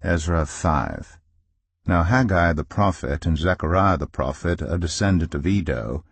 Ezra 5. Now Haggai the prophet and Zechariah the prophet, a descendant of Iddo,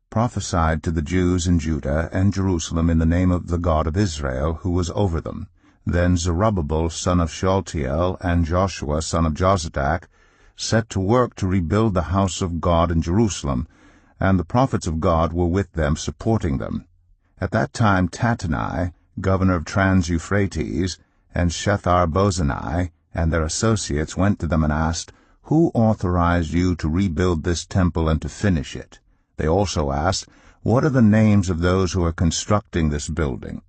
prophesied to the Jews in Judah and Jerusalem in the name of the God of Israel, who was over them. Then Zerubbabel son of Shealtiel and Joshua son of Jozadak set to work to rebuild the house of God in Jerusalem, and the prophets of God were with them, supporting them. At that time Tattenai, governor of Trans-Euphrates, and Shethar-Bozenai, and their associates went to them and asked, "Who authorized you to rebuild this temple and to finish it?" They also asked, "What are the names of those who are constructing this building?"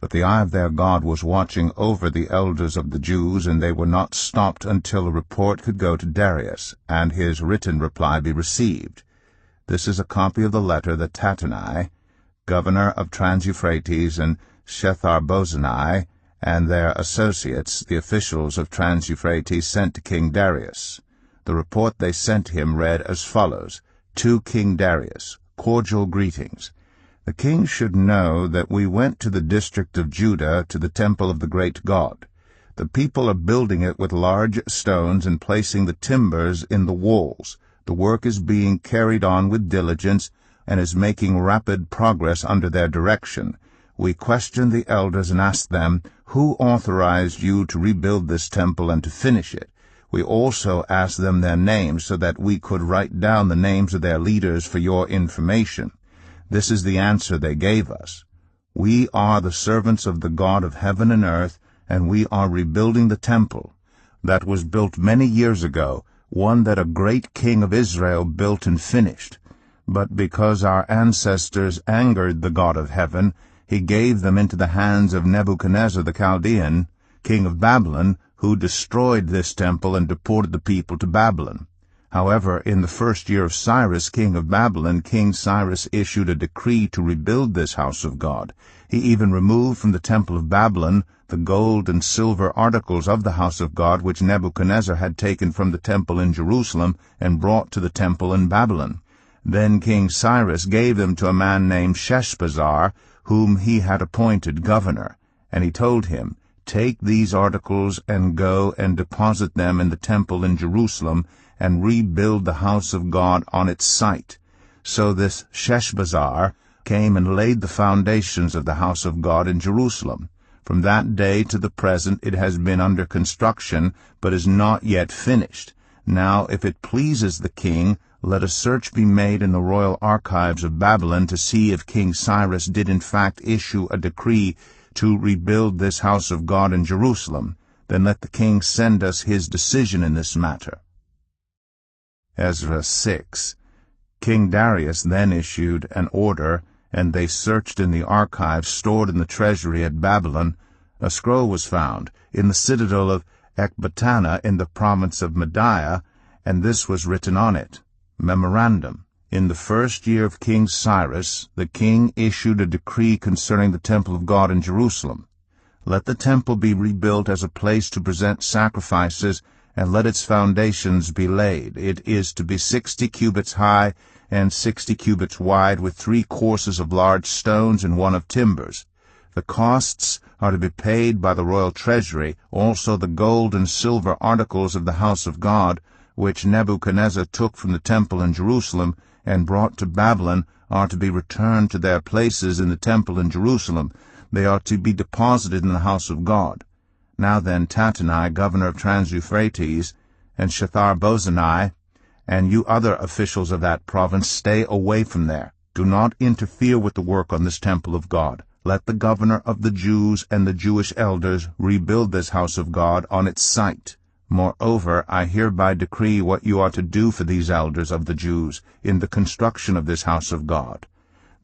But the eye of their God was watching over the elders of the Jews, and they were not stopped until a report could go to Darius, and his written reply be received. This is a copy of the letter that Tattenai, governor of Trans-Euphrates, and Shethar-Bozenai, and their associates, the officials of Trans-Euphrates, sent to King Darius. The report they sent him read as follows: To King Darius, cordial greetings. The king should know that we went to the district of Judah to the temple of the great God. The people are building it with large stones and placing the timbers in the walls. The work is being carried on with diligence and is making rapid progress under their direction. We questioned the elders and asked them, "Who authorized you to rebuild this temple and to finish it?" We also asked them their names so that we could write down the names of their leaders for your information. This is the answer they gave us: "We are the servants of the God of heaven and earth, and we are rebuilding the temple that was built many years ago, one that a great king of Israel built and finished. But because our ancestors angered the God of heaven, he gave them into the hands of Nebuchadnezzar the Chaldean, king of Babylon, who destroyed this temple and deported the people to Babylon. However, in the first year of Cyrus, king of Babylon, King Cyrus issued a decree to rebuild this house of God. He even removed from the temple of Babylon the gold and silver articles of the house of God which Nebuchadnezzar had taken from the temple in Jerusalem and brought to the temple in Babylon. Then King Cyrus gave them to a man named Sheshbazzar, whom he had appointed governor, and he told him, "Take these articles and go and deposit them in the temple in Jerusalem and rebuild the house of God on its site." So this Sheshbazzar came and laid the foundations of the house of God in Jerusalem. From that day to the present it has been under construction, but is not yet finished. Now, if it pleases the king, let a search be made in the royal archives of Babylon to see if King Cyrus did in fact issue a decree to rebuild this house of God in Jerusalem. Then let the king send us his decision in this matter. Ezra 6. King Darius then issued an order, and they searched in the archives stored in the treasury at Babylon. A scroll was found in the citadel of Ecbatana in the province of Media, and this was written on it: Memorandum. In the first year of King Cyrus, the king issued a decree concerning the temple of God in Jerusalem. Let the temple be rebuilt as a place to present sacrifices, and let its foundations be laid. It is to be 60 cubits high and 60 cubits wide, with 3 courses of large stones and 1 of timbers. The costs are to be paid by the royal treasury. Also the gold and silver articles of the house of God, which Nebuchadnezzar took from the temple in Jerusalem and brought to Babylon, are to be returned to their places in the temple in Jerusalem. They are to be deposited in the house of God. Now then, Tattenai, governor of Trans-Euphrates, and Shethar-Bozenai, and you other officials of that province, stay away from there. Do not interfere with the work on this temple of God. Let the governor of the Jews and the Jewish elders rebuild this house of God on its site. Moreover, I hereby decree what you are to do for these elders of the Jews in the construction of this house of God.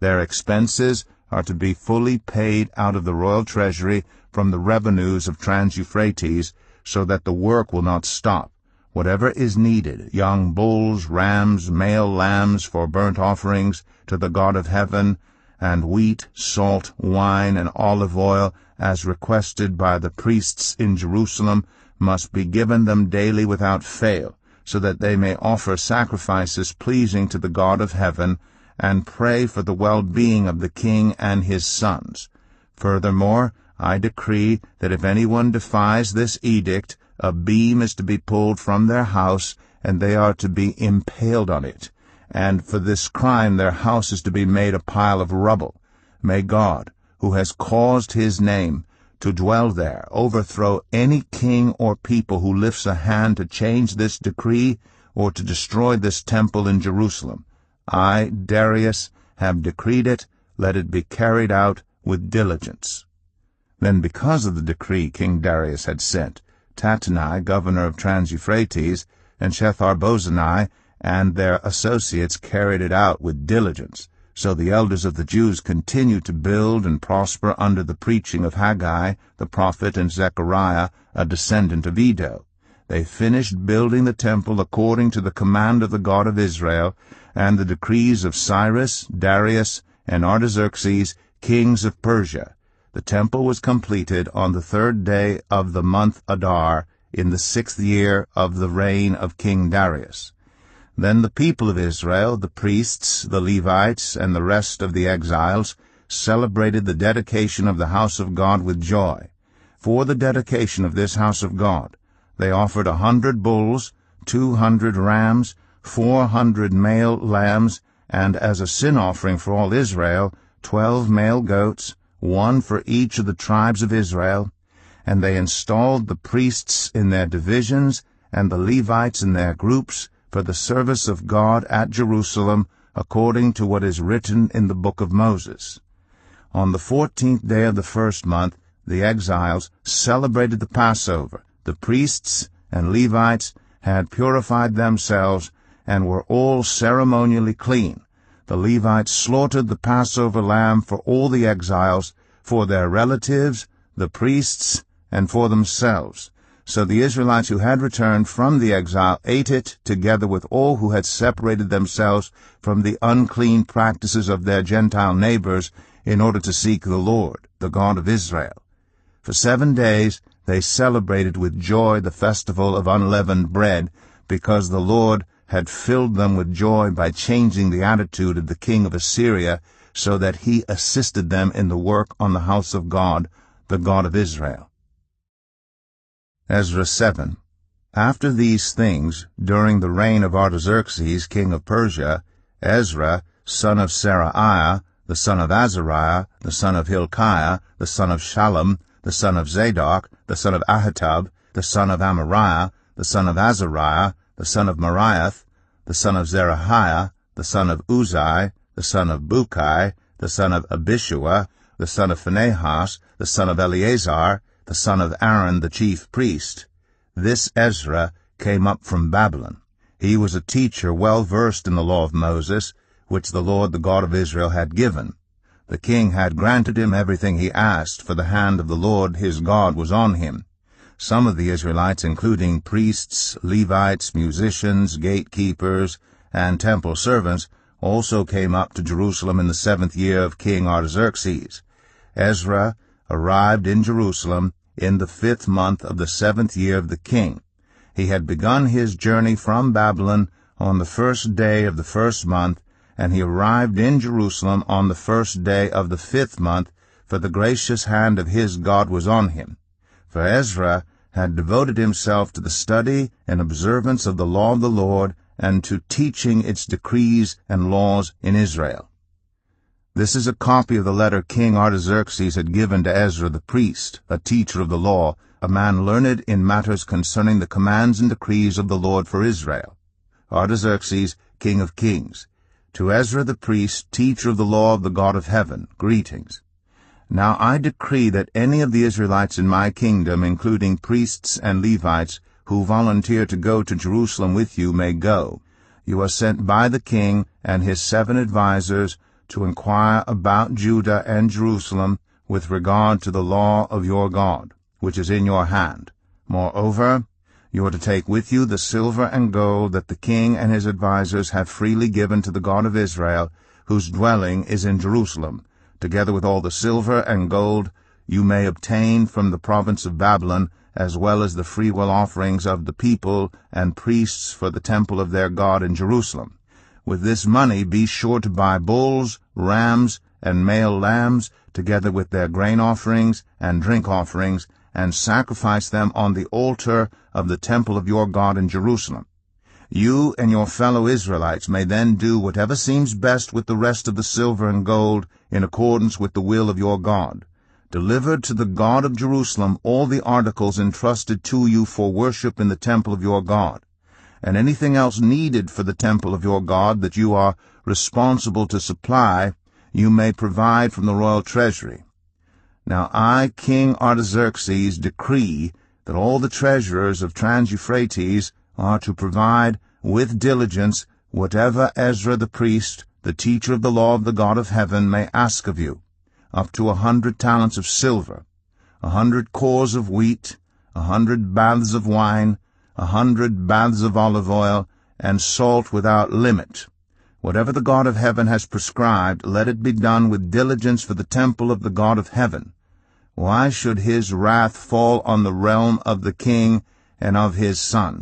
Their expenses are to be fully paid out of the royal treasury from the revenues of Trans-Euphrates, so that the work will not stop. Whatever is needed, young bulls, rams, male lambs for burnt offerings to the God of heaven, and wheat, salt, wine, and olive oil, as requested by the priests in Jerusalem, must be given them daily without fail, so that they may offer sacrifices pleasing to the God of heaven, and pray for the well-being of the king and his sons. Furthermore, I decree that if anyone defies this edict, a beam is to be pulled from their house, and they are to be impaled on it. And for this crime their house is to be made a pile of rubble. May God, who has caused his name to dwell there, overthrow any king or people who lifts a hand to change this decree or to destroy this temple in Jerusalem. I, Darius, have decreed it. Let it be carried out with diligence. Then, because of the decree King Darius had sent, Tattenai, governor of Trans-Euphrates, and Shethar-Bozenai and their associates carried it out with diligence. So the elders of the Jews continued to build and prosper under the preaching of Haggai the prophet and Zechariah, a descendant of Iddo. They finished building the temple according to the command of the God of Israel and the decrees of Cyrus, Darius, and Artaxerxes, kings of Persia. The temple was completed on the 3rd day of the month Adar, in the 6th year of the reign of King Darius. Then the people of Israel, the priests, the Levites, and the rest of the exiles, celebrated the dedication of the house of God with joy. For the dedication of this house of God, they offered 100 bulls, 200 rams, 400 male lambs, and as a sin offering for all Israel, 12 male goats, one for each of the tribes of Israel. And they installed the priests in their divisions and the Levites in their groups for the service of God at Jerusalem, according to what is written in the book of Moses. On the 14th day of the 1st month, the exiles celebrated the Passover. The priests and Levites had purified themselves and were all ceremonially clean. The Levites slaughtered the Passover lamb for all the exiles, for their relatives, the priests, and for themselves. So the Israelites who had returned from the exile ate it, together with all who had separated themselves from the unclean practices of their Gentile neighbors, in order to seek the Lord, the God of Israel. For 7 days they celebrated with joy the festival of unleavened bread, because the Lord had filled them with joy by changing the attitude of the king of Assyria, so that he assisted them in the work on the house of God, the God of Israel. Ezra 7. After these things, during the reign of Artaxerxes, king of Persia, Ezra, son of Seraiah, the son of Azariah, the son of Hilkiah, the son of Shallum, the son of Zadok, the son of Ahitub, the son of Amariah, the son of Azariah, the son of Meraioth, the son of Zerahiah, the son of Uzai, the son of Bukai, the son of Abishua, the son of Phinehas, the son of Eleazar, the son of Aaron the chief priest. This Ezra came up from Babylon. He was a teacher well versed in the law of Moses, which the Lord the God of Israel had given. The king had granted him everything he asked, for the hand of the Lord his God was on him. Some of the Israelites, including priests, Levites, musicians, gatekeepers, and temple servants, also came up to Jerusalem in the 7th year of King Artaxerxes. Ezra arrived in Jerusalem in the 5th month of the 7th year of the king. He had begun his journey from Babylon on the 1st day of the 1st month, and he arrived in Jerusalem on the 1st day of the 5th month, for the gracious hand of his God was on him. For Ezra had devoted himself to the study and observance of the law of the Lord, and to teaching its decrees and laws in Israel. This is a copy of the letter King Artaxerxes had given to Ezra the priest, a teacher of the law, a man learned in matters concerning the commands and decrees of the Lord for Israel. Artaxerxes, king of kings. To Ezra the priest, teacher of the law of the God of heaven, greetings. Now I decree that any of the Israelites in my kingdom, including priests and Levites, who volunteer to go to Jerusalem with you may go. You are sent by the king and his 7 advisers to inquire about Judah and Jerusalem with regard to the law of your God, which is in your hand. Moreover, you are to take with you the silver and gold that the king and his advisers have freely given to the God of Israel, whose dwelling is in Jerusalem, together with all the silver and gold you may obtain from the province of Babylon, as well as the freewill offerings of the people and priests for the temple of their God in Jerusalem. With this money be sure to buy bulls, rams, and male lambs, together with their grain offerings and drink offerings, and sacrifice them on the altar of the temple of your God in Jerusalem. You and your fellow Israelites may then do whatever seems best with the rest of the silver and gold in accordance with the will of your God. Deliver to the God of Jerusalem all the articles entrusted to you for worship in the temple of your God, and anything else needed for the temple of your God that you are responsible to supply, you may provide from the royal treasury. Now I, King Artaxerxes, decree that all the treasurers of Trans-Euphrates are to provide with diligence whatever Ezra the priest, the teacher of the law of the God of heaven, may ask of you, up to 100 talents of silver, 100 cores of wheat, 100 baths of wine, 100 baths of olive oil, and salt without limit. Whatever the God of heaven has prescribed, let it be done with diligence for the temple of the God of heaven. Why should his wrath fall on the realm of the king and of his son?